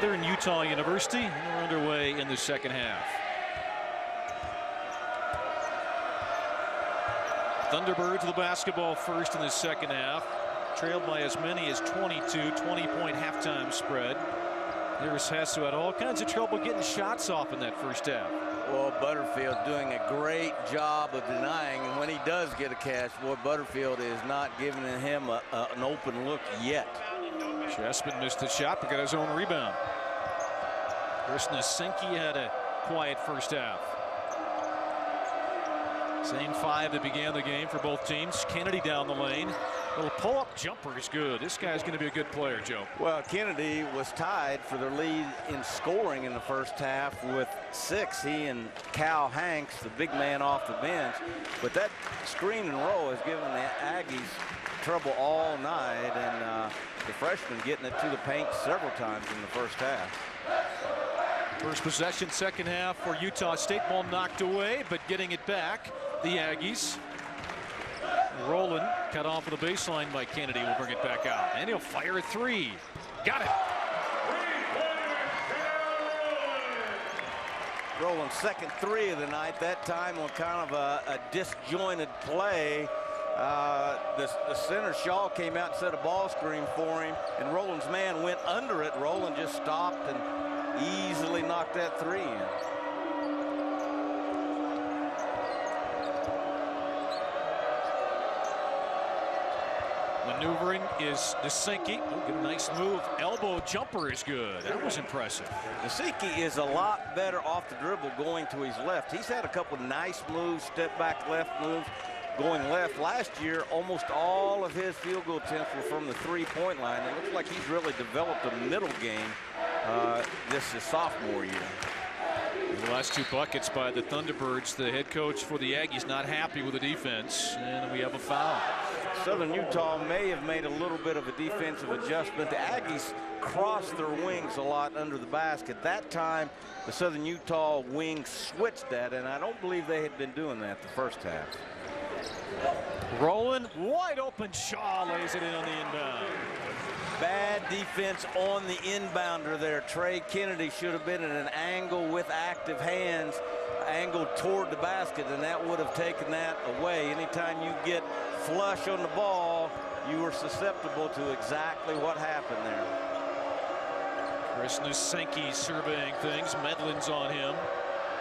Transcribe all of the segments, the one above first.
Southern Utah University, and we're underway in the second half. Thunderbirds with the basketball first in the second half, trailed by as many as 22, 20-point halftime spread. Here's Hess, who had all kinds of trouble getting shots off in that first half. Well, Butterfield doing a great job of denying, and when he does get a catch, boy, Butterfield is not giving him an open look yet. Chessman missed the shot but got his own rebound. Chris Nasinki had a quiet first half. Same five that began the game for both teams. Kennedy down the lane. Little pull-up jumper is good. This guy's going to be a good player, Joe. Well, Kennedy was tied for the lead in scoring in the first half with 6. He and Cal Hanks, the big man off the bench. But that screen and roll has given the Aggies trouble all night, and the freshman getting it to the paint several times in the first half. First possession, second half for Utah State. Ball knocked away, but getting it back, the Aggies. Rowland cut off of the baseline by Kennedy. Will bring it back out, and he'll fire a three. Got it. Rowland's second three of the night. That time on kind of a disjointed play. The center Shaw came out and set a ball screen for him, and Rowland's man went under it. Rowland just stopped and easily knocked that three in. Maneuvering is Nasinki. Get a nice move. Elbow jumper is good. That was impressive. Nasinki is a lot better off the dribble going to his left. He's had a couple of nice moves, step back left moves, going left. Last year, almost all of his field goal attempts were from the three-point line. It looks like he's really developed a middle game this is sophomore year. The last two buckets by the Thunderbirds. The head coach for the Aggies not happy with the defense, and we have a foul. Southern Utah may have made a little bit of a defensive adjustment. The Aggies crossed their wings a lot under the basket. That time, the Southern Utah wings switched that, and I don't believe they had been doing that the first half. Rowland, wide open. Shaw lays it in on the inbound. Bad defense on the inbounder there. Trey Kennedy should have been at an angle with active hands, angled toward the basket, and that would have taken that away. Anytime you get flush on the ball, you are susceptible to exactly what happened there. Chris Nasinki surveying things. Medlin's on him.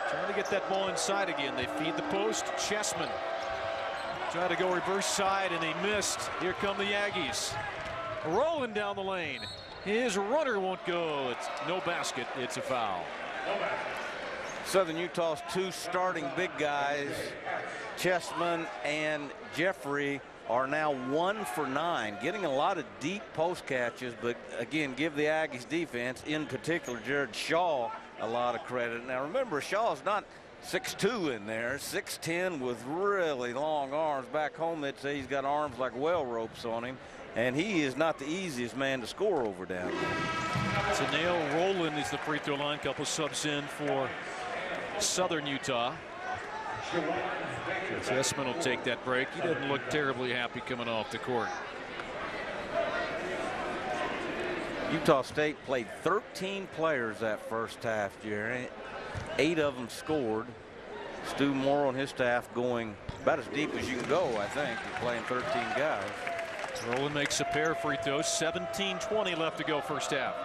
Trying to get that ball inside again. They feed the post. Chessman tried to go reverse side, and he missed. Here come the Aggies. Rolling down the lane. His runner won't go. It's no basket. It's a foul. Southern Utah's two starting big guys, Chessman and Jeffrey, are now 1 for 9, getting a lot of deep post catches, but again, give the Aggies defense, in particular Jared Shaw, a lot of credit. Now remember, Shaw's not 6'2" in there, 6'10" with really long arms. Back home they'd say he's got arms like well ropes on him, and he is not the easiest man to score over down there. Taneo Rowland is the free throw line. Couple subs in for Southern Utah. Chessman will take that break. He doesn't look terribly happy coming off the court. Utah State played 13 players that first half, Jerry. 8 of them scored. Stu Moore on his staff going about as deep as you can go, I think, playing 13 guys. Rowland makes a pair of free throws. 17:20 left to go first half.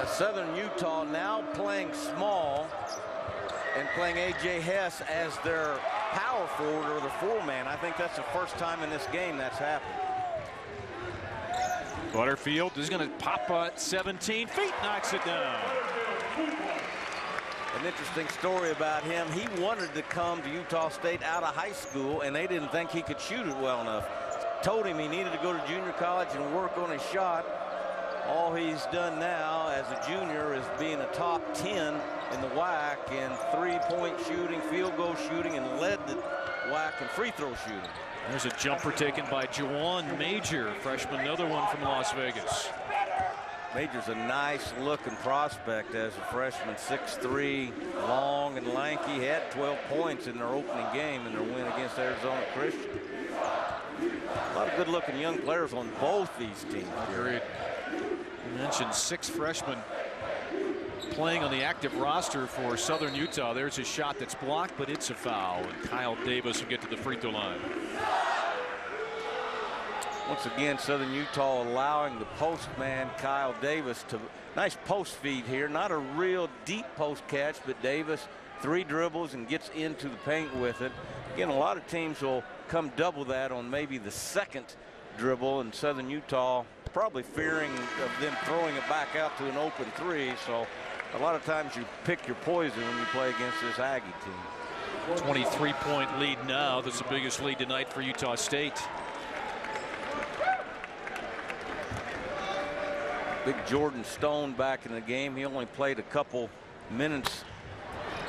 Southern Utah now playing small and playing A.J. Hess as their power forward or the four-man. I think that's the first time in this game that's happened. Butterfield is going to pop at 17 feet, knocks it down. An interesting story about him. He wanted to come to Utah State out of high school, and they didn't think he could shoot it well enough. Told him he needed to go to junior college and work on his shot. All he's done now as a junior is being a top 10 in the WAC in three-point shooting, field goal shooting, and led the WAC in free throw shooting. There's a jumper taken by Juwan Major, freshman, another one from Las Vegas. Major's a nice looking prospect as a freshman, 6'3", long and lanky. He had 12 points in their opening game in their win against Arizona Christian. A lot of good looking young players on both these teams. Agreed. You mentioned 6 freshmen playing on the active roster for Southern Utah. There's a shot that's blocked, but it's a foul, and Kyle Davis will get to the free throw line. Once again, Southern Utah allowing the post man Kyle Davis to nice post feed here. Not a real deep post catch, but Davis 3 dribbles and gets into the paint with it. Again, a lot of teams will come double that on maybe the second dribble, and Southern Utah probably fearing of them throwing it back out to an open 3. So a lot of times you pick your poison when you play against this Aggie team. 23-point lead now. That's the biggest lead tonight for Utah State. Big Jordan Stone back in the game. He only played a couple minutes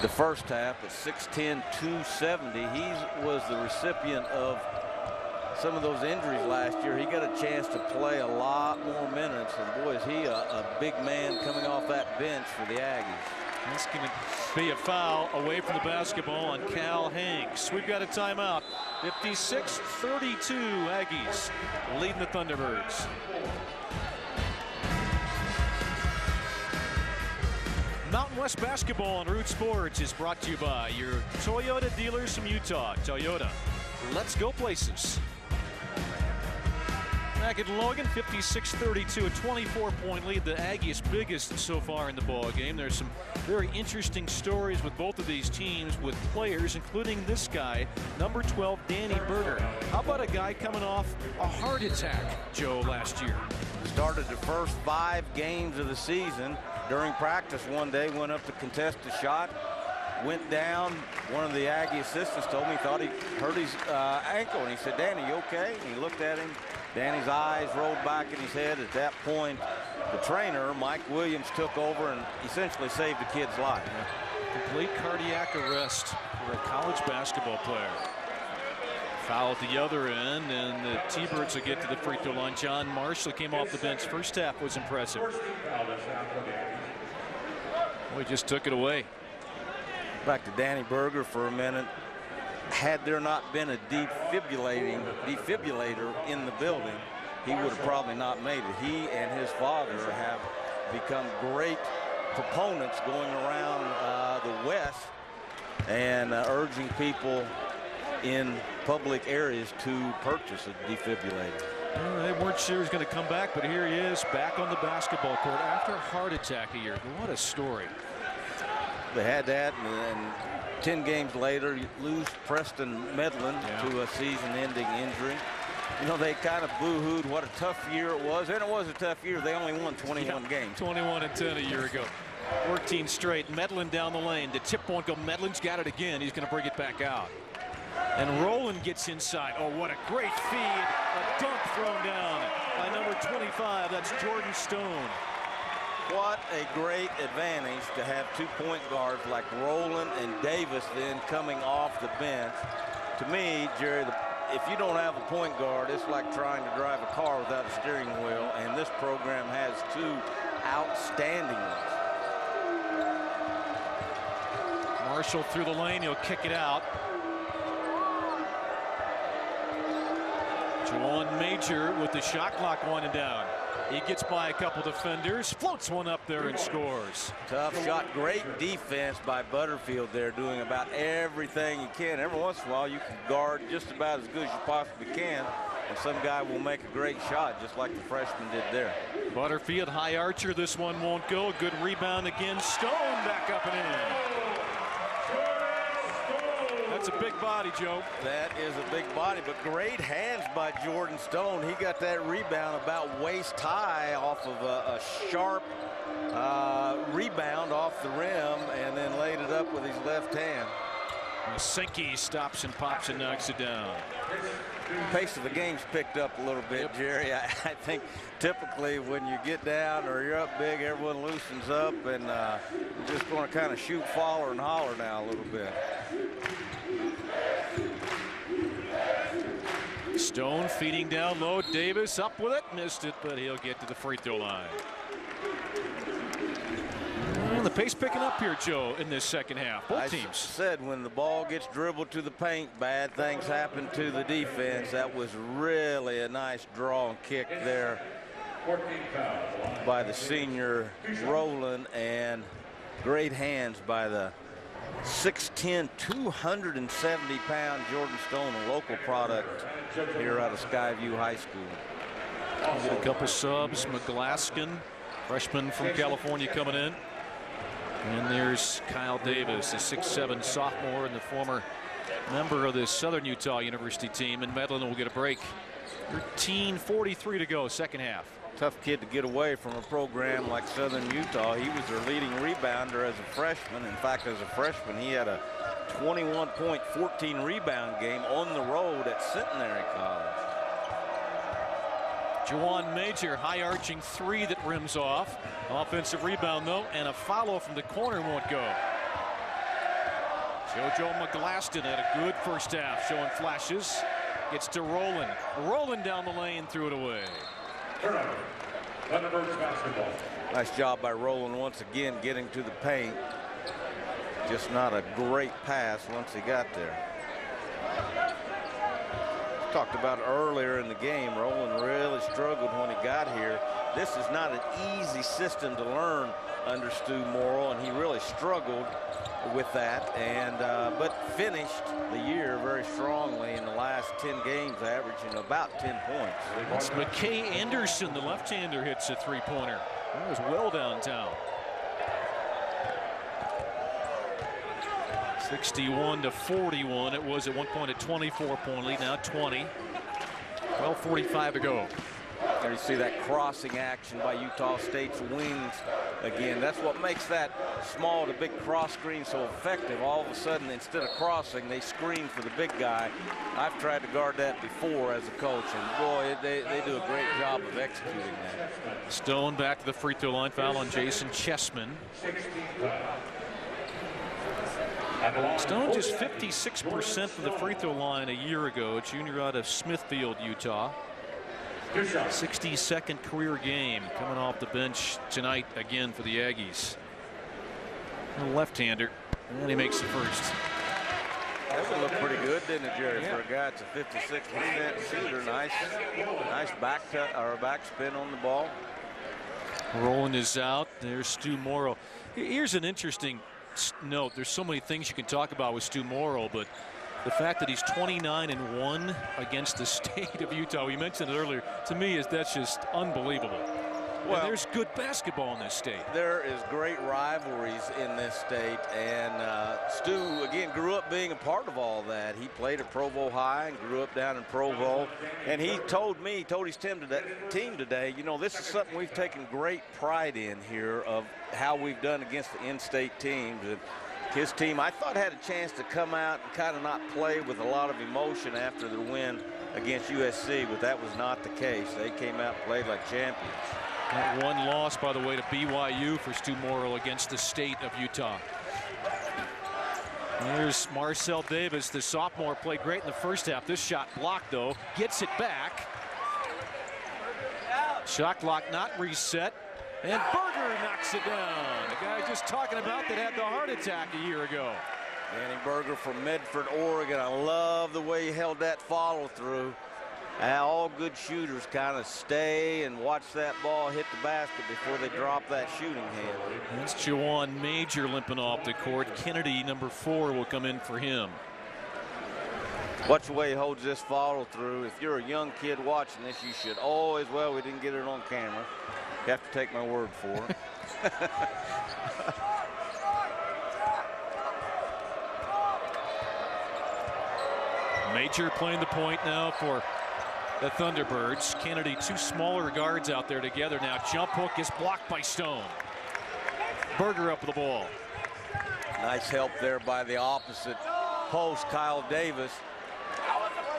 the first half, but 6'10", 270. He was the recipient of some of those injuries last year. He got a chance to play a lot more minutes, and boy, is he a big man coming off that bench for the Aggies. That's going to be a foul away from the basketball on Cal Hanks. We've got a timeout. 56-32 Aggies leading the Thunderbirds. Mountain West Basketball on Root Sports is brought to you by your Toyota dealers from Utah. Toyota, let's go places. Back at Logan, 56-32, a 24-point lead. The Aggies' biggest so far in the ball game. There's some very interesting stories with both of these teams with players, including this guy, number 12, Danny Berger. How about a guy coming off a heart attack, Joe, last year? Started the first 5 games of the season. During practice one day, went up to contest a shot, went down. One of the Aggie assistants told me he thought he hurt his ankle, and he said, "Danny, you okay?" And he looked at him. Danny's eyes rolled back in his head. At that point, the trainer, Mike Williams, took over and essentially saved the kid's life. Complete cardiac arrest for a college basketball player. Foul at the other end, and the T-Birds will get to the free throw line. John Marshall came off the bench. First half was impressive. Boy, just took it away. Back to Danny Berger for a minute. Had there not been a defibrillator in the building, he would have probably not made it. He and his father have become great proponents going around the West and urging people in public areas to purchase a defibrillator. They weren't sure he was going to come back, but here he is back on the basketball court after a heart attack a year ago. What a story. They had that, and 10 games later, you lose Preston Medlin to a season-ending injury. You know, they kind of boo-hooed what a tough year it was, and it was a tough year. They only won 21 games. 21-10 a year ago. 14 straight. Medlin down the lane. The tip won't go. Medlin's got it again. He's going to bring it back out. And Rowland gets inside. Oh, what a great feed. A dunk thrown down by number 25. That's Jordan Stone. What a great advantage to have 2 point guards like Rowland and Davis then coming off the bench. To me, Jerry, if you don't have a point guard, it's like trying to drive a car without a steering wheel, and this program has 2 outstanding ones. Marshall through the lane. He'll kick it out. Juwan Major with the shot clock winding down. He gets by a couple defenders, floats one up there and scores. Tough shot. Great defense by Butterfield there, doing about everything you can. Every once in a while you can guard just about as good as you possibly can, and some guy will make a great shot just like the freshman did there. Butterfield, high archer. This one won't go. Good rebound again. Stone back up and in. That's a big body, Joe. That is a big body, but great hands by Jordan Stone. He got that rebound about waist high off of a sharp rebound off the rim, and then laid it up with his left hand. Sankey stops and pops and knocks it down. Pace of the game's picked up a little bit, Jerry. I think typically when you get down or you're up big, everyone loosens up, and you're just going to kind of shoot, follow, and holler now a little bit. Stone feeding down low. Davis up with it. Missed it, but he'll get to the free throw line. And the pace picking up here, Joe, in this second half. Both teams. I said when the ball gets dribbled to the paint, bad things happen to the defense. That was really a nice draw and kick there by the senior Rowland, and great hands by the 6'10", 270-pound Jordan Stone, a local product here out of Skyview High School. Get a couple subs. McGlaskin, freshman from California, coming in. And there's Kyle Davis, a 6'7" sophomore and the former member of the Southern Utah University team. And Medlin will get a break. 13:43 to go, second half. Tough kid to get away from a program like Southern Utah. He was their leading rebounder as a freshman. In fact, as a freshman, he had a 21-point, 14-rebound game on the road at Centenary College. Juwan Major, high arching three that rims off. Offensive rebound though, and a follow from the corner won't go. JoJo McGlaston had a good first half, showing flashes. Gets to Rowland. Rowland down the lane, threw it away. Nice job by Rowland once again getting to the paint. Just not a great pass once he got there. Talked about it earlier in the game. Rowland really struggled when he got here. This is not an easy system to learn under Stu Morrill, and he really struggled with that, and but finished the year very strongly in the last 10 games, averaging about 10 points. It's McKay Anderson, the left-hander, hits a three-pointer. That was well downtown. 61-41. It was at one point a 24-point lead, now 20. 12:45 to go. There you see that crossing action by Utah State's wings again. That's what makes that small to big cross screen so effective. All of a sudden, instead of crossing, they screen for the big guy. I've tried to guard that before as a coach, and boy, they do a great job of executing that. Stone back to the free throw line, foul on Jason Chessman. Stone just 56% from the free throw line a year ago, junior out of Smithfield, Utah. 62nd career game, coming off the bench tonight again for the Aggies. A left-hander, and he makes the first. That looked pretty good, didn't it, Jerry? For a guy that's a 56% shooter. Nice back spin on the ball. Rowland is out. There's Stu Morrill. Here's an interesting note. There's so many things you can talk about with Stu Morrill, but the fact that he's 29-1 against the state of Utah, we mentioned it earlier, to me that's just unbelievable. Well, and there's good basketball in this state. There is great rivalries in this state, and Stu, again, grew up being a part of all that. He played at Provo High and grew up down in Provo, and he told his team today, you know, this is something we've taken great pride in here of how we've done against the in-state teams. And his team, I thought, had a chance to come out and kind of not play with a lot of emotion after the win against USC, but that was not the case. They came out and played like champions. That one loss, by the way, to BYU for Stu Morrill against the state of Utah. Here's Marcel Davis, the sophomore, played great in the first half. This shot blocked, though. Gets it back. Shot clock not reset. And Berger knocks it down. The guy just talking about that had the heart attack a year ago. Danny Berger from Medford, Oregon. I love the way he held that follow through. All good shooters kind of stay and watch that ball hit the basket before they drop that shooting hand. That's Juwan Major limping off the court. Kennedy, number 4, will come in for him. Watch the way he holds this follow through. If you're a young kid watching this, you should always, well, we didn't get it on camera. You have to take my word for it. Major playing the point now for the Thunderbirds. Kennedy, 2 smaller guards out there together now. Jump hook is blocked by Stone. Berger up with the ball. Nice help there by the opposite post, Kyle Davis.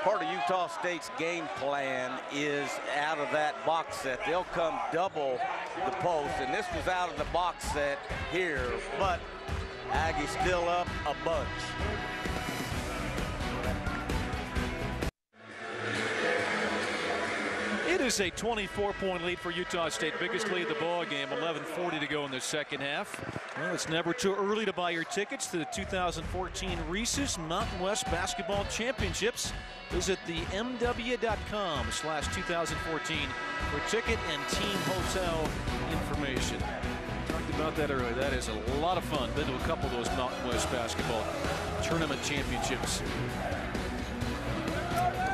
Part of Utah State's game plan is out of that box set. They'll come double the post, and this was out of the box set here, but Aggie still up a bunch. It is a 24-point lead for Utah State. Biggest lead of the ball game. 11:40 to go in the second half. Well, it's never too early to buy your tickets to the 2014 Reese's Mountain West Basketball Championships. Visit the MW.com/2014 for ticket and team hotel information. Talked about that earlier. That is a lot of fun. Been to a couple of those Mountain West Basketball Tournament Championships.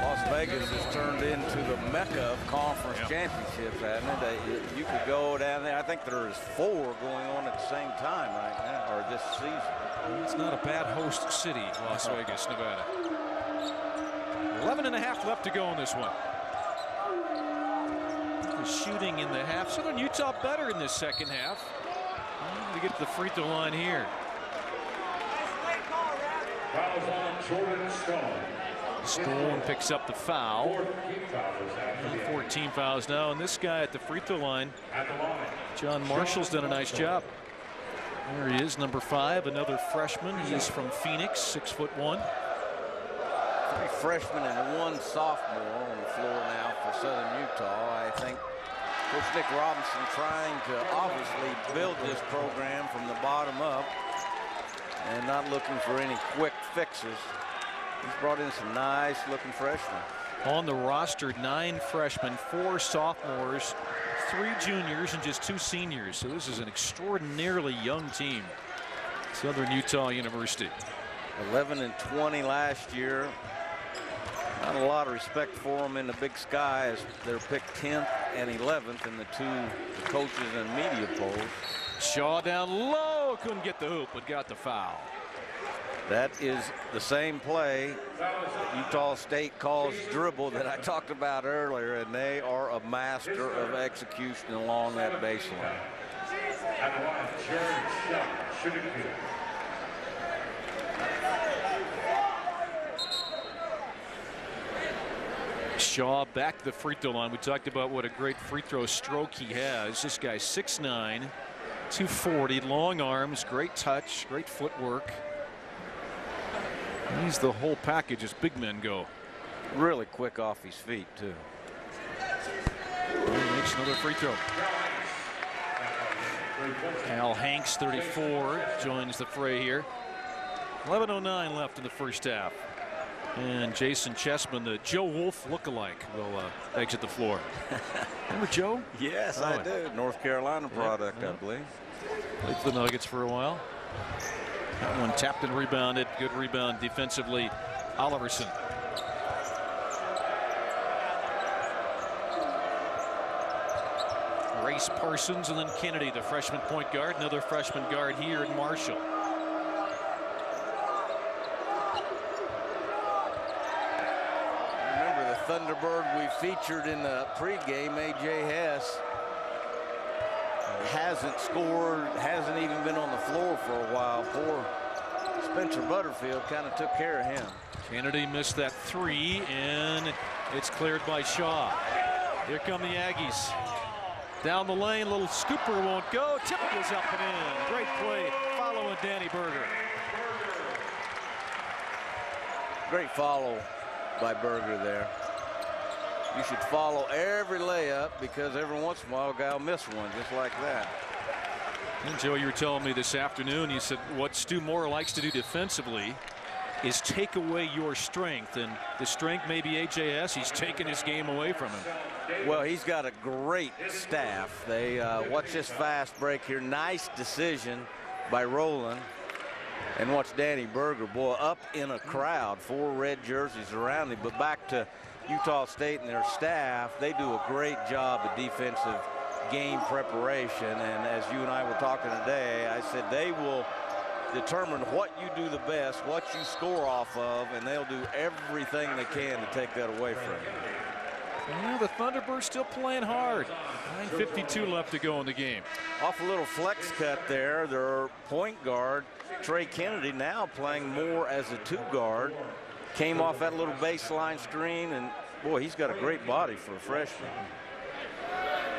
Las Vegas has turned into the mecca of conference championships, hasn't it? You could go down there. I think there's 4 going on at the same time right now, or this season. It's not a bad host city, Las Vegas, Nevada. 11.5 left to go in this one. The shooting in the half. Southern Utah better in this second half. To get to the free throw line here. Stone picks up the foul. 14 fouls now, and this guy at the free throw line, John Marshall's done a nice job. There he is, number 5, another freshman. He's from Phoenix, 6'1". 3 freshmen and 1 sophomore on the floor now for Southern Utah. I think Coach Nick Robinson trying to obviously build this program from the bottom up and not looking for any quick fixes. He's brought in some nice looking freshmen. On the roster, 9 freshmen, 4 sophomores, 3 juniors, and just 2 seniors. So this is an extraordinarily young team. Southern Utah University. 11-20 last year. Not a lot of respect for them in the Big Sky as they're picked 10th and 11th in the 2 coaches and media polls. Shaw down low, couldn't get the hoop, but got the foul. That is the same play Utah State calls dribble that I talked about earlier, and they are a master of execution along that baseline. Shaw back to the free throw line. We talked about what a great free throw stroke he has. This guy's 6'9", 240, long arms, great touch, great footwork. He's the whole package as big men go. Really quick off his feet, too. He makes another free throw. Al Hanks, 34, joins the fray here. 11:09 left in the first half. And Jason Chessman, the Joe Wolf lookalike, will exit the floor. Remember Joe? Yes, I do. North Carolina product, I believe. Played for the Nuggets for a while. That one tapped and rebounded. Good rebound defensively. Oliverson. Race Parsons and then Kennedy, the freshman point guard. Another freshman guard here in Marshall. Remember the Thunderbird we featured in the pregame, A.J. Hess. Hasn't scored, hasn't even been on the floor for a while. Poor Spencer Butterfield kind of took care of him. Kennedy missed that 3, and it's cleared by Shaw. Here come the Aggies. Down the lane, little scooper won't go. Tip goes up and in. Great play following Danny Berger. Great follow by Berger there. You should follow every layup because every once in a while a guy will miss one just like that. And Joe, you were telling me this afternoon, you said what Stu Moore likes to do defensively is take away your strength, and the strength may be AJS. He's taken his game away from him. Well, he's got a great staff. They watch this fast break here. Nice decision by Rowland. And watch Danny Berger, boy, up in a crowd. 4 red jerseys around him. But back to Utah State and their staff, they do a great job of defensive game preparation. And as you and I were talking today, I said they will determine what you do the best, what you score off of, and they'll do everything they can to take that away from you. Yeah, the Thunderbirds still playing hard. 9:52 left to go in the game. Off a little flex cut there. Their point guard, Trey Kennedy, now playing more as a 2 guard. Came off that little baseline screen, and boy, he's got a great body for a freshman.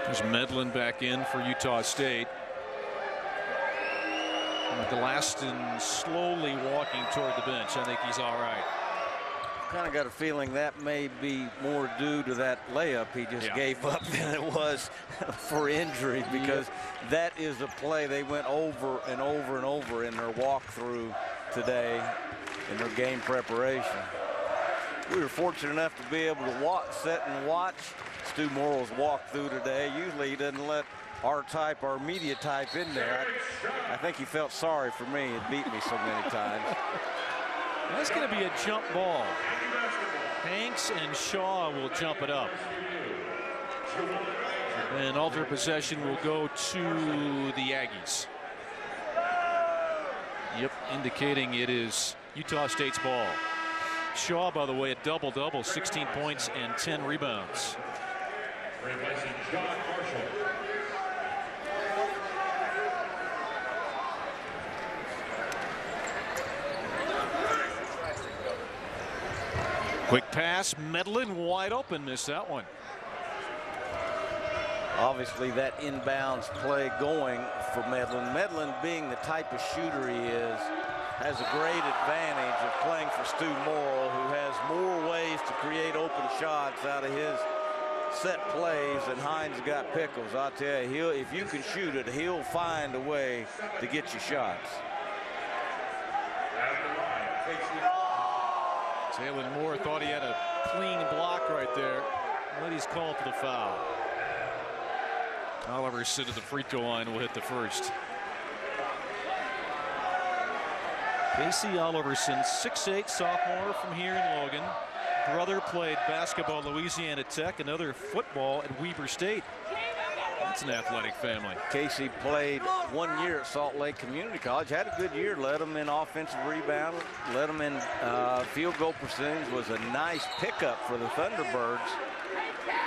There's Medlin back in for Utah State. And Glaston slowly walking toward the bench. I think he's all right. kind of got a feeling that may be more due to that layup he just gave up than it was for injury, because that is a play they went over and over and over in their walkthrough today in their game preparation. We were fortunate enough to be able to sit and watch Stu Morrill's walkthrough today. Usually he doesn't let our media type in there. I think he felt sorry for me. It beat me so many times. That's going to be a jump ball. Hanks and Shaw will jump it up. And alternate possession will go to the Aggies. Yep, indicating it is Utah State's ball. Shaw, by the way, a double-double, 16 points and 10 rebounds. Quick pass, Medlin wide open, missed that one. Obviously that inbounds play going for Medlin. Medlin, being the type of shooter he is, has a great advantage of playing for Stu Morrill, who has more ways to create open shots out of his set plays than Hines got Pickles. I'll tell you, if you can shoot it, he'll find a way to get you shots. Taylor Moore thought he had a clean block right there, but he's called for the foul. Oliverson at the free throw line will hit the first. Casey Oliverson, 6'8", sophomore from here in Logan. Brother played basketball at Louisiana Tech, another football at Weber State. That's an athletic family. Casey played 1 year at Salt Lake Community College, had a good year, led them in offensive rebound, led them in field goal percentage, was a nice pickup for the Thunderbirds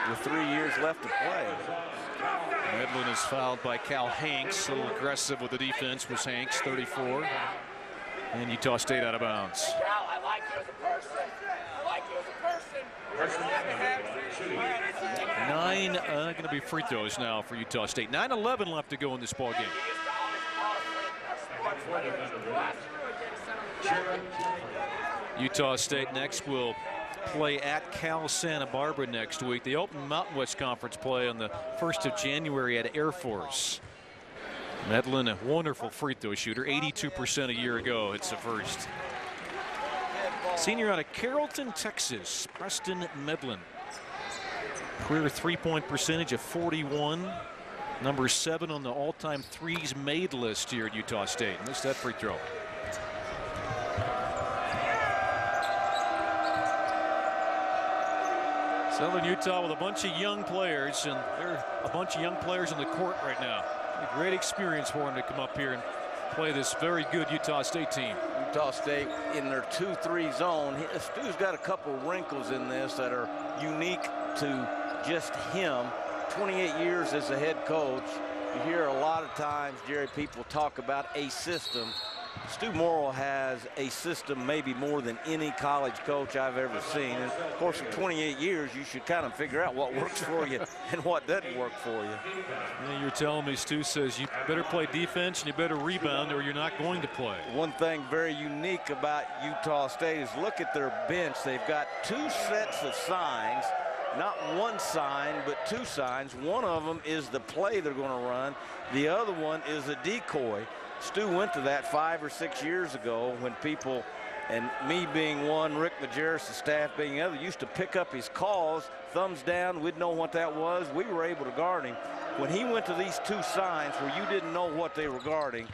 with 3 years left to play. Medlin is fouled by Cal Hanks. A little aggressive with the defense was Hanks, 34. And Utah State out of bounds. Cal, I like you as a person. I like you as a person. Nine going to be free throws now for Utah State. 9:11 left to go in this ball game. Utah State next will play at Cal Santa Barbara next week. They open Mountain West Conference play on the 1st of January at Air Force. Medlin, a wonderful free throw shooter, 82% a year ago. It's the first. Senior out of Carrollton, Texas, Preston Medlin. Career three-point percentage of 41. Number 7 on the all-time threes made list here at Utah State. Missed that free throw. Southern Utah with a bunch of young players, and there are a bunch of young players on the court right now. A great experience for them to come up here and play this very good Utah State team. Utah State in their 2-3 zone. Stu's got a couple wrinkles in this that are unique to just him. 28 years as a head coach. You hear a lot of times, Jerry, people talk about a system. Stu Morrill has a system maybe more than any college coach I've ever seen. And of course, in 28 years, you should kind of figure out what works for you and what doesn't work for you. Yeah, you're telling me Stu says you better play defense and you better rebound or you're not going to play. One thing very unique about Utah State is look at their bench. They've got 2 sets of signs. Not one sign, but 2 signs. One of them is the play they're going to run. The other one is a decoy. Stu went to that 5 or 6 years ago when people, and me being one, Rick Majerus, the staff being the other, used to pick up his calls, thumbs down. We'd know what that was. We were able to guard him. When he went to these 2 signs where you didn't know what they were guarding,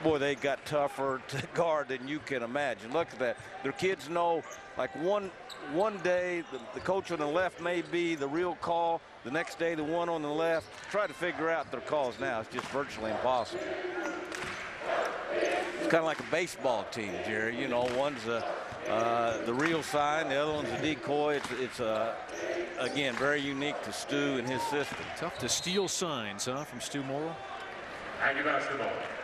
boy, they got tougher to guard than you can imagine. Look at that. Their kids know, like one day the coach on the left may be the real call. The next day the one on the left. Try to figure out their calls now. It's just virtually impossible. It's kind of like a baseball team, Jerry. You know, one's the real sign, the other one's a decoy. It's again, very unique to Stu and his system. Tough to steal signs, huh, from Stu Morrill?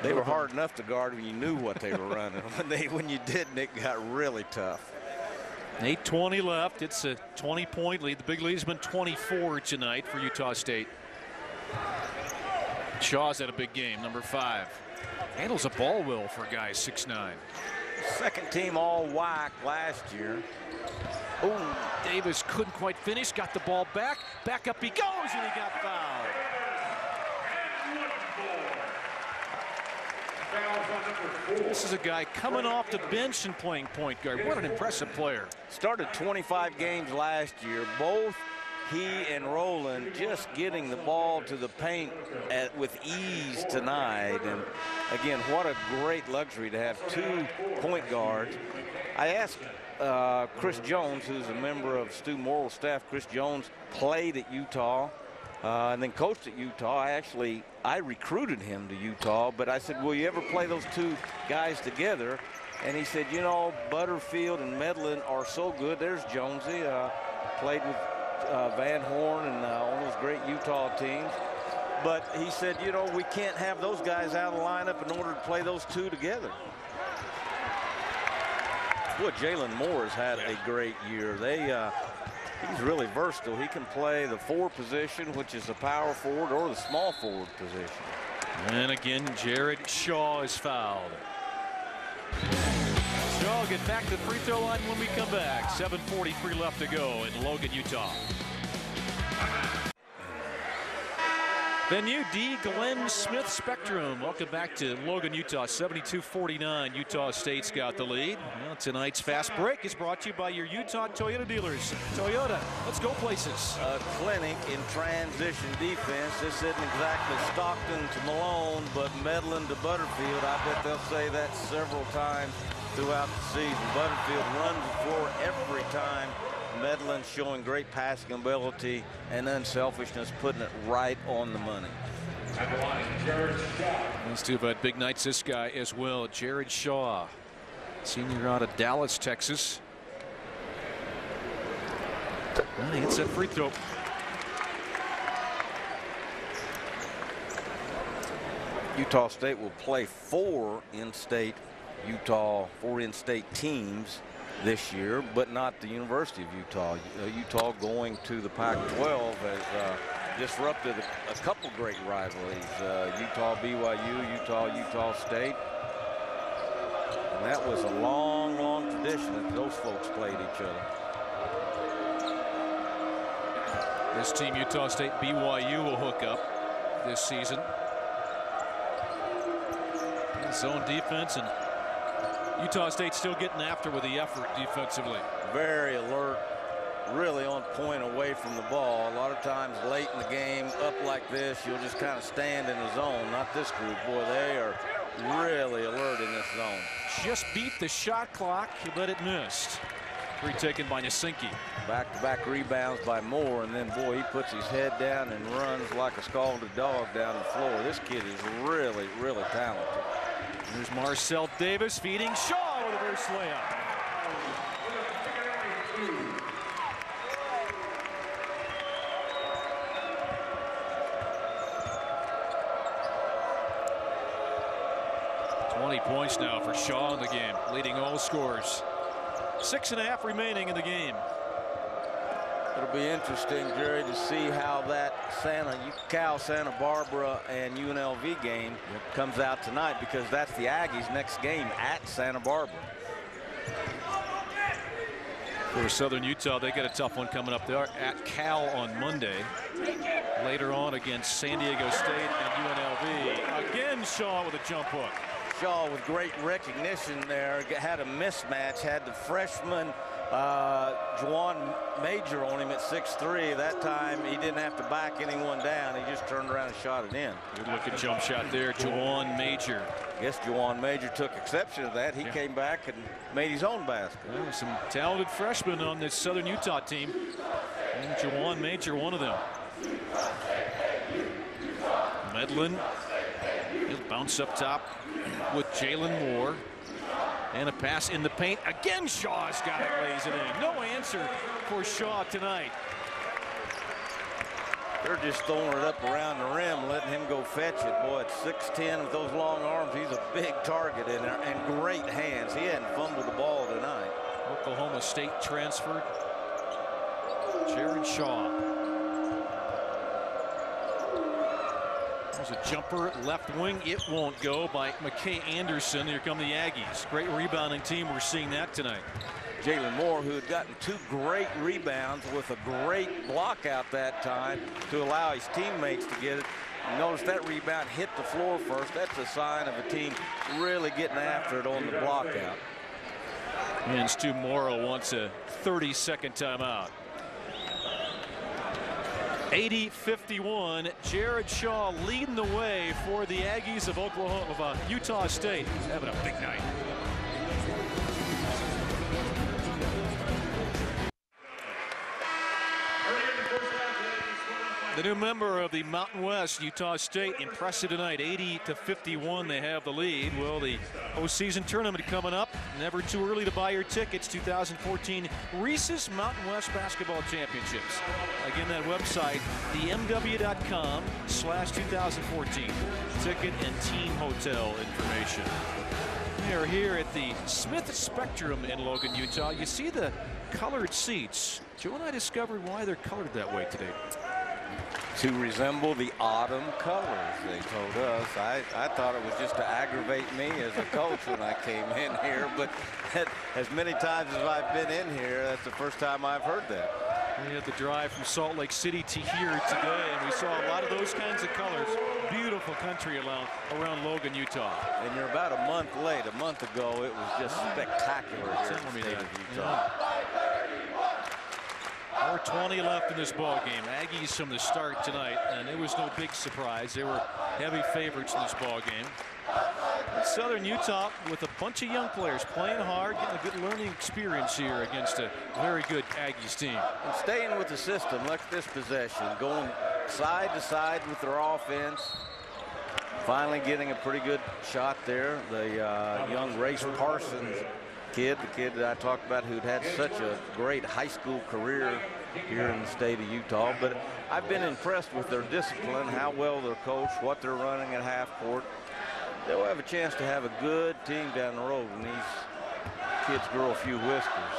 They were hard enough to guard when you knew what they were running. When you didn't, it got really tough. 8:20 left. It's a 20-point lead. The big lead has been 24 tonight for Utah State. Shaw's had a big game, number 5. Handles a ball well for a guy 6'9". Second team all WAC last year. Oh, Davis couldn't quite finish. Got the ball back. Back up he goes, and he got fouled. This is a guy coming off the bench and playing point guard. What an impressive player. Started 25 games last year. Both he and Roland just getting the ball to the paint with ease tonight. And again, what a great luxury to have 2 point guards. I asked Chris Jones, who's a member of Stu Morrill's staff. Chris Jones played at Utah and then coached at Utah. I recruited him to Utah, but I said, will you ever play those 2 guys together? And he said, you know, Butterfield and Medlin are so good. There's Jonesy, played with Van Horn and on those great Utah teams. But he said, you know, we can't have those guys out of the lineup in order to play those 2 together. Boy, Jalen Moore has had a great year. He's really versatile. He can play the 4 position, which is the power forward, or the small forward position. And again, Jared Shaw is fouled. Shaw will get back to the free throw line when we come back. 7:43 left to go in Logan, Utah. Venue D. Glenn Smith Spectrum. Welcome back to Logan, Utah. 72-49. Utah State's got the lead. Well, tonight's fast break is brought to you by your Utah Toyota dealers. Toyota, let's go places. A clinic in transition defense. This isn't exactly Stockton to Malone, but Medlin to Butterfield. I bet they'll say that several times throughout the season. Butterfield runs the floor every time. Medlin showing great passing ability and unselfishness, putting it right on the money. These 2 have had big nights. This guy as well, Jared Shaw, senior out of Dallas, Texas. And he hits that free throw. Utah State will play 4 in-state teams this year, but not the University of Utah. Utah going to the Pac-12 has disrupted a couple great rivalries. Utah BYU, Utah State. And that was a long tradition that those folks played each other. This team, Utah State BYU, will hook up this season. Zone defense, and Utah State still getting after with the effort defensively. Very alert, really on point away from the ball. A lot of times late in the game, up like this, you'll just kind of stand in the zone. Not this group. Boy, they are really alert in this zone. Just beat the shot clock, but it missed. Retaken by Nasinki. Back-to-back rebounds by Moore, and then, boy, he puts his head down and runs like a scalded dog down the floor. This kid is really talented. Here's Marcel Davis feeding Shaw with a reverse layup. Points now for Shaw in the game, leading all scorers. 6.5 remaining in the game. It'll be interesting, Jerry, to see how that Santa Barbara and UNLV game comes out tonight, because that's the Aggies' next game at Santa Barbara. For Southern Utah, they got a tough one coming up. They are at Cal on Monday. Later on against San Diego State and UNLV. Again, Shaw with a jump hook. Shaw with great recognition there, had a mismatch, had the freshman Juwan Major on him at 6'3". That time he didn't have to back anyone down. He just turned around and shot it in. Good looking jump shot there, Juwan Major. I guess Juwan Major took exception to that. He came back and made his own basket. There some talented freshmen on this Southern Utah team, and Juwan Major one of them. Medlin, he'll bounce up top with Jalen Moore. And a pass in the paint. Again, Shaw's got it, lays it in. No answer for Shaw tonight. They're just throwing it up around the rim, letting him go fetch it. Boy, at 6'10" with those long arms, he's a big target in there, and great hands. He hadn't fumbled the ball tonight. Oklahoma State transferred Jared Shaw. There's a jumper left wing. It won't go by McKay Anderson. Here come the Aggies. Great rebounding team. We're seeing that tonight. Jalen Moore, who had gotten 2 great rebounds with a great block out that time to allow his teammates to get it. You notice that rebound hit the floor first. That's a sign of a team really getting after it on the block out. And Stu Morrow wants a 30-second timeout. 80-51. Jared Shaw leading the way for the Aggies of Utah State. He's having a big night. The new member of the Mountain West, Utah State, impressive tonight. 80-51, they have the lead. Well, the postseason tournament coming up. Never too early to buy your tickets. 2014 Reese's Mountain West Basketball Championships. Again, that website, themw.com/2014. Ticket and team hotel information. We are here at the Smith Spectrum in Logan, Utah. You see the colored seats. Joe and I discovered why they're colored that way today. To resemble the autumn colors, they told us. I thought it was just to aggravate me as a coach when I came in here, but as many times as I've been in here, that's the first time I've heard that. We had the drive from Salt Lake City to here today, and we saw a lot of those kinds of colors. Beautiful country around Logan, Utah. And you're about a month late. A month ago, it was just spectacular here in the state of Utah. 4:20 left in this ball game. Aggies from the start tonight, and it was no big surprise. They were heavy favorites in this ball game. Southern Utah with a bunch of young players playing hard, getting a good learning experience here against a very good Aggies team. And staying with the system, look at this possession, going side to side with their offense. Finally getting a pretty good shot there. The young Race Parsons kid, the kid that I talked about who'd had such a great high school career here in the state of Utah. But I've been impressed with their discipline, how well they're coached, what they're running at half court. They'll have a chance to have a good team down the road when these kids grow a few whiskers.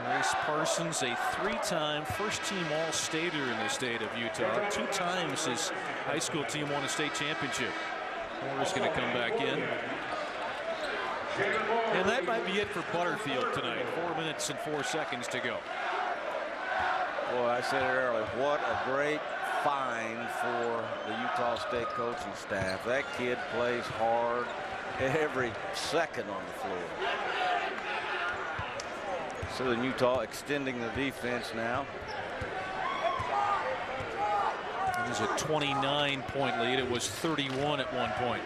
Race Parsons, a 3-time first-team All-Stater in the state of Utah. 2 times his high school team won a state championship. Moore's going to come back in. And that might be it for Butterfield tonight. 4 minutes and 4 seconds to go. Boy, I said it earlier, what a great find for the Utah State coaching staff. That kid plays hard every second on the floor. Southern Utah extending the defense now. It was a 29-point lead. It was 31 at one point.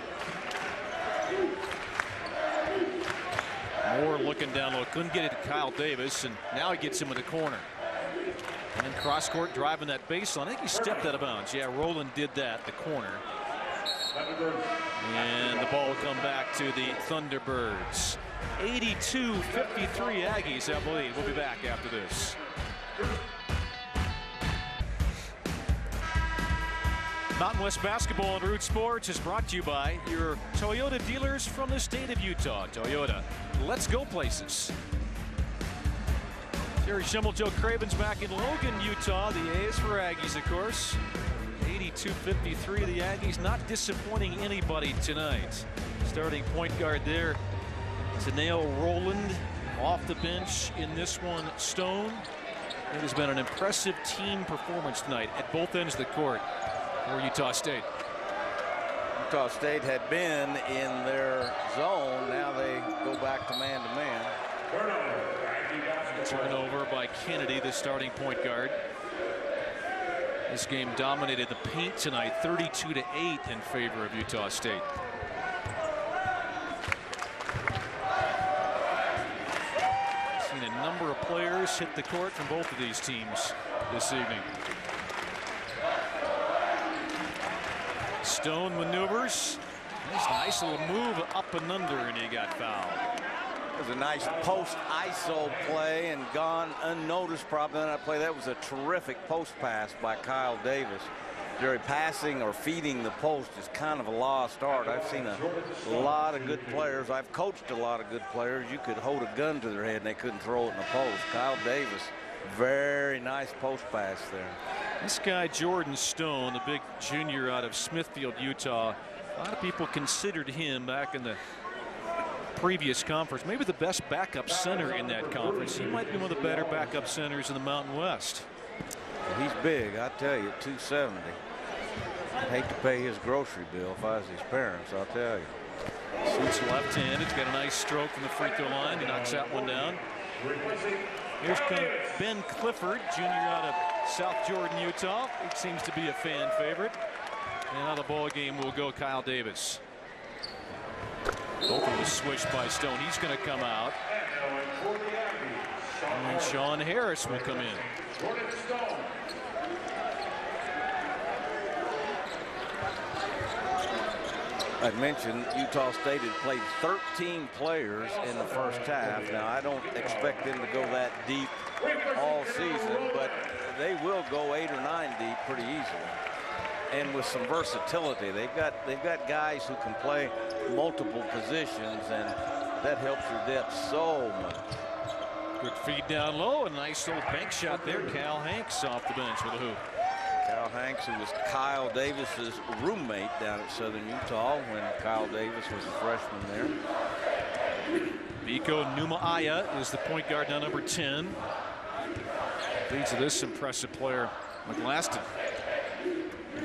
Moore looking down low, couldn't get it to Kyle Davis, and now he gets him in the corner. And cross court driving that baseline. I think he stepped out of bounds. Yeah, Rowland did that, the corner. And the ball will come back to the Thunderbirds. 82-53 Aggies, I believe. We'll be back after this. Mountain West Basketball on Root Sports is brought to you by your Toyota dealers from the state of Utah. Toyota, let's go places. Jerry Schimmel, Joe Craven's back in Logan, Utah. The A is for Aggies, of course. 82-53, the Aggies not disappointing anybody tonight. Starting point guard there, Taneo Rowland. Off the bench in this one, Stone. It has been an impressive team performance tonight at both ends of the court for Utah State. Utah State had been in their zone. Now they go back to man-to-man. Turnover by Kennedy, the starting point guard. This game dominated the paint tonight, 32-8 in favor of Utah State. Seen a number of players hit the court from both of these teams this evening. Stone maneuvers. Nice little move up and under, and he got fouled. It was a nice post ISO play and gone unnoticed probably on that play. That was a terrific post pass by Kyle Davis. Jerry, passing or feeding the post is kind of a lost art. I've seen a lot of good players. I've coached a lot of good players. You could hold a gun to their head and they couldn't throw it in the post. Kyle Davis, very nice post pass there. This guy, Jordan Stone, the big junior out of Smithfield, Utah. A lot of people considered him back in the previous conference, maybe the best backup center in that conference. He might be one of the better backup centers in the Mountain West. Well, he's big, I tell you, 270. I'd hate to pay his grocery bill if I was his parents, I'll tell you. Shoots left-handed. Got a nice stroke from the free throw line. He knocks that one down. Here's Ben Clifford, junior out of South Jordan, Utah. He seems to be a fan favorite. And out of the ball game will go Kyle Davis. Both of them switched by Stone. He's going to come out. And Sean Harris will come in. I mentioned Utah State had played 13 players in the first half. Now, I don't expect them to go that deep all season, but they will go 8 or 9 deep pretty easily. And with some versatility, they've got guys who can play multiple positions, and that helps your depth so much. Good feed down low. A nice little bank shot there. Cal Hanks off the bench with a hoop. Cal Hanks, who was Kyle Davis's roommate down at Southern Utah when Kyle Davis was a freshman there. Biko Numaaya is the point guard, now number 10. Leads to this impressive player, McLaston.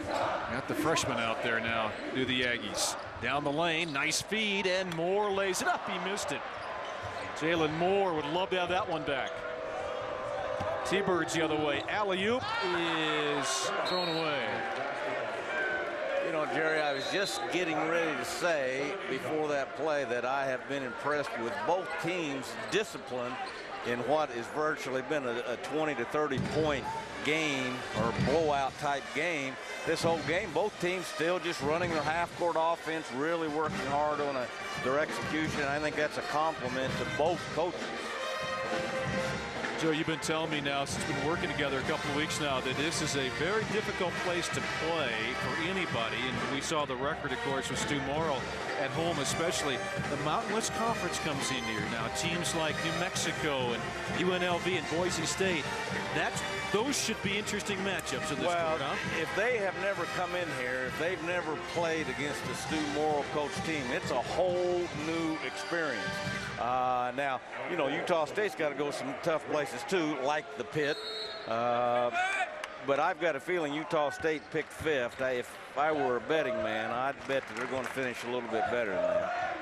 Got the freshman out there now, do the Aggies. Down the lane, nice feed, and Moore lays it up. He missed it. Jalen Moore would love to have that one back. T-Birds the other way. Alley-oop is thrown away. You know, Jerry, I was just getting ready to say before that play that I have been impressed with both teams' discipline in what has virtually been a 20 to 30 point game or blowout type game. This whole game, both teams still just running their half-court offense, really working hard on their execution. I think that's a compliment to both coaches. Joe, you've been telling me now since we've been working together a couple of weeks now that this is a very difficult place to play for anybody. And we saw the record, of course, with Stu Morrill at home, especially. The Mountain West Conference comes in here now. Teams like New Mexico and UNLV and Boise State. Those should be interesting matchups in this court, huh? If they have never come in here, if they've never played against a Stu Morrill coach team, it's a whole new experience. Now, you know, Utah State's got to go some tough places too, like the Pit. But I've got a feeling Utah State picked 5th. If I were a betting man, I'd bet that they're going to finish a little bit better than that.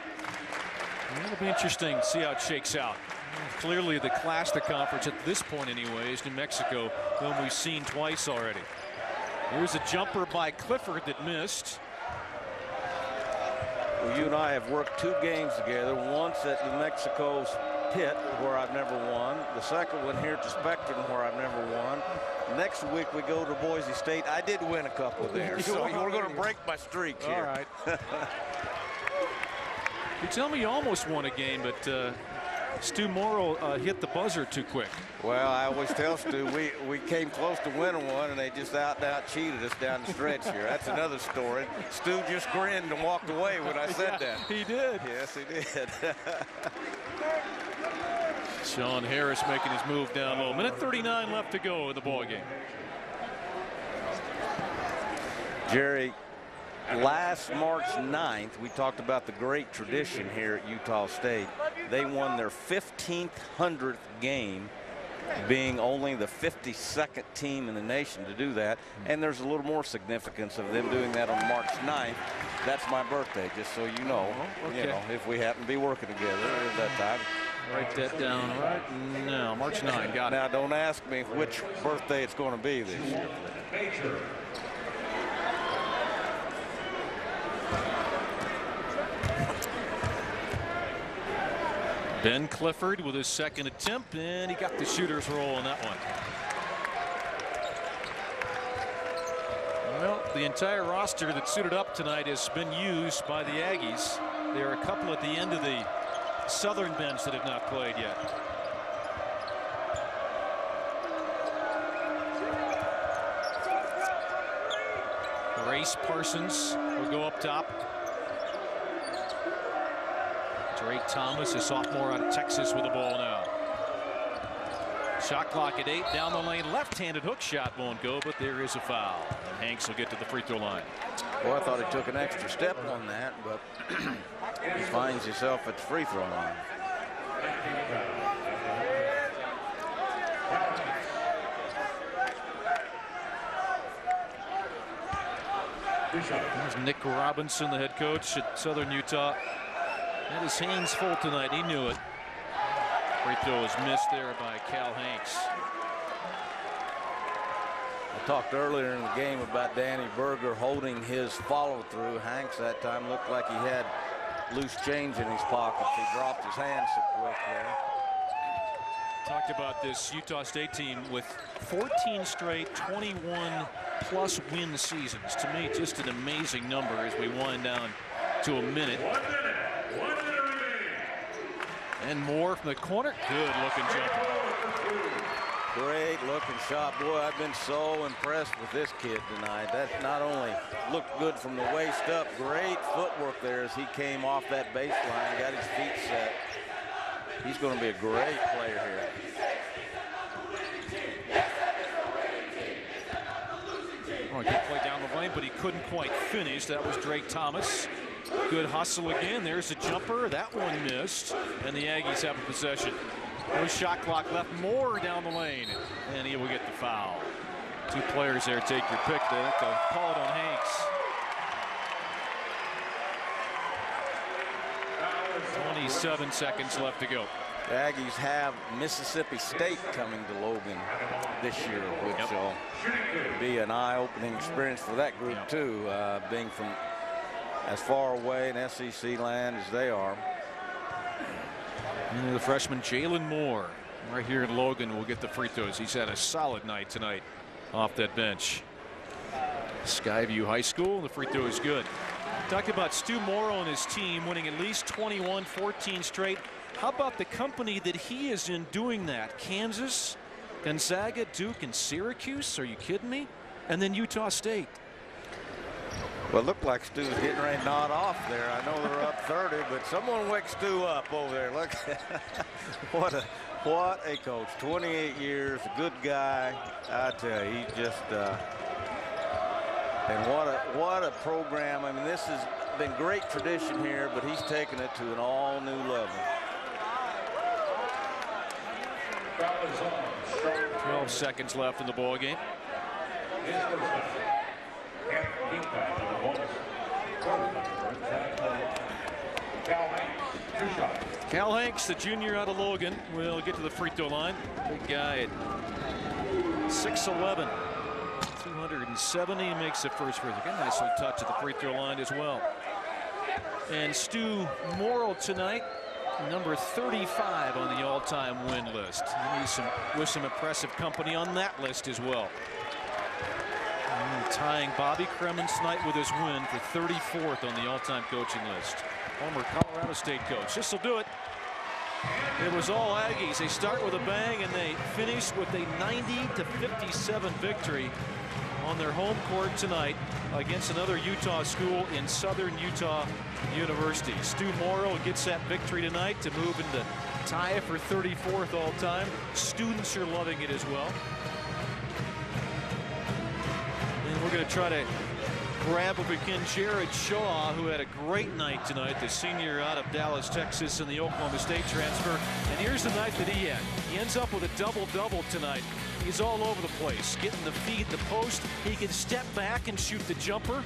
It'll be interesting to see how it shakes out. Clearly the class of the conference at this point anyway is New Mexico, whom we've seen twice already. Here's a jumper by Clifford that missed. Well, you and I have worked 2 games together, once at New Mexico's Pit, where I've never won. The second one here at the Spectrum, where I've never won. Next week we go to Boise State. I did win a couple there, so we're going to break my streak here. All right. You tell me you almost won a game, but Stu Morrill hit the buzzer too quick. Well, I always tell Stu we came close to winning one, and they just out cheated us down the stretch here. That's another story. Stu just grinned and walked away when I said that. He did. Yes, he did. Sean Harris making his move down low. Minute 39 left to go in the ball game. Jerry, last March 9th, we talked about the great tradition here at Utah State. They won their 1,500th game, being only the 52nd team in the nation to do that. And there's a little more significance of them doing that on March 9th. That's my birthday, just so you know. Okay. You know, if we happen to be working together at that time. Write that down right now. March 9. Got it. Now, don't ask me which birthday it's going to be this year. Ben Clifford with his second attempt, and he got the shooter's roll on that one. Well, the entire roster that suited up tonight has been used by the Aggies. There are a couple at the end of the Southern bench that have not played yet. Grace Parsons will go up top. Drake Thomas, a sophomore out of Texas, with the ball now. Shot clock at 8. Down the lane, left-handed hook shot won't go, but there is a foul. And Hanks will get to the free throw line. Well, I thought he took an extra step on that, but he finds himself at the free throw line. There's Nick Robinson, the head coach at Southern Utah. Had his hands full tonight. He knew it. Free throw was missed there by Cal Hanks. I talked earlier in the game about Danny Berger holding his follow-through. Hanks that time looked like he had loose change in his pockets. He dropped his hands so quick there. Talked about this Utah State team with 14 straight 21-plus win seasons. To me, just an amazing number as we wind down to a minute. 1 minute remaining. And more from the corner. Good looking jumper. Great looking shot. Boy, I've been so impressed with this kid tonight. That not only looked good from the waist up, great footwork there as he came off that baseline, got his feet set. He's going to be a great player here. Well, good play down the lane, but he couldn't quite finish. That was Drake Thomas. Good hustle again. There's a jumper. That one missed. And the Aggies have a possession. No shot clock left. More down the lane. And he will get the foul. Two players there. Take your pick. They have to call it on Hanks. 27 seconds left to go. The Aggies have Mississippi State coming to Logan this year, which will be an eye-opening experience for that group too, being from as far away in SEC land as they are. And the freshman Jalen Moore right here in Logan will get the free throws. He's had a solid night tonight off that bench. Skyview High School, the free throw is good. Talked about Stu Morrow and his team winning at least 21, 14 straight. How about the company that he is in doing that? Kansas, Gonzaga, Duke, and Syracuse? Are you kidding me? And then Utah State. Well, it looked like Stu's getting ready to nod off there. I know they're up 30, but someone wake Stu up over there. Look, what a coach. 28 years, a good guy. I tell you, he just and what a program. I mean, this has been great tradition here, but he's taken it to an all-new level. 12 seconds left in the ball game. Cal Hanks, the junior out of Logan, will get to the free throw line. Big guy at 6'11", 270, makes the first free throw. Got a nice little touch at the free throw line as well. And Stu Morrow tonight, number 35 on the all-time win list. He's with some impressive company on that list as well. And tying Bobby Cremins tonight with his win for 34th on the all-time coaching list. Former Colorado State coach. This will do it. It was all Aggies. They start with a bang and they finish with a 90-57 victory on their home court tonight against another Utah school in Southern Utah University. Stu Morrow gets that victory tonight to move into tie for 34th all time. Students are loving it as well. And we're going to try to grab if we can Jared Shaw, who had a great night tonight, the senior out of Dallas, Texas, in the Oklahoma State transfer. And here's the night that he had. He ends up with a double-double tonight. He's all over the place, getting the feed, the post. He can step back and shoot the jumper.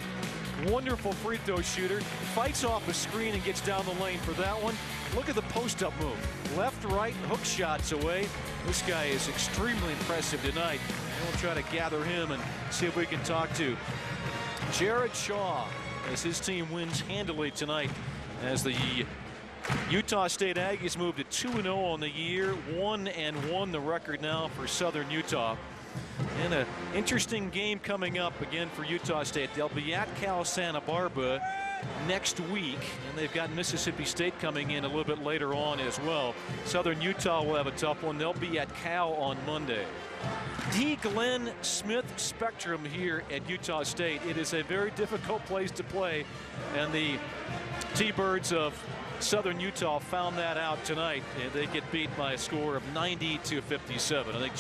Wonderful free throw shooter. Fights off a screen and gets down the lane for that one. Look at the post-up move. Left, right, hook shots away. This guy is extremely impressive tonight. And we'll try to gather him and see if we can talk to Jared Shaw as his team wins handily tonight as the Utah State Aggies move to 2-0 on the year. 1-1 the record now for Southern Utah. And an interesting game coming up again for Utah State. They'll be at Cal Santa Barbara next week, and they've got Mississippi State coming in a little bit later on as well. Southern Utah will have a tough one. They'll be at Cal on Monday. The Glenn Smith Spectrum here at Utah State. It is a very difficult place to play, and the T-Birds of Southern Utah found that out tonight. They get beat by a score of 90-57. I think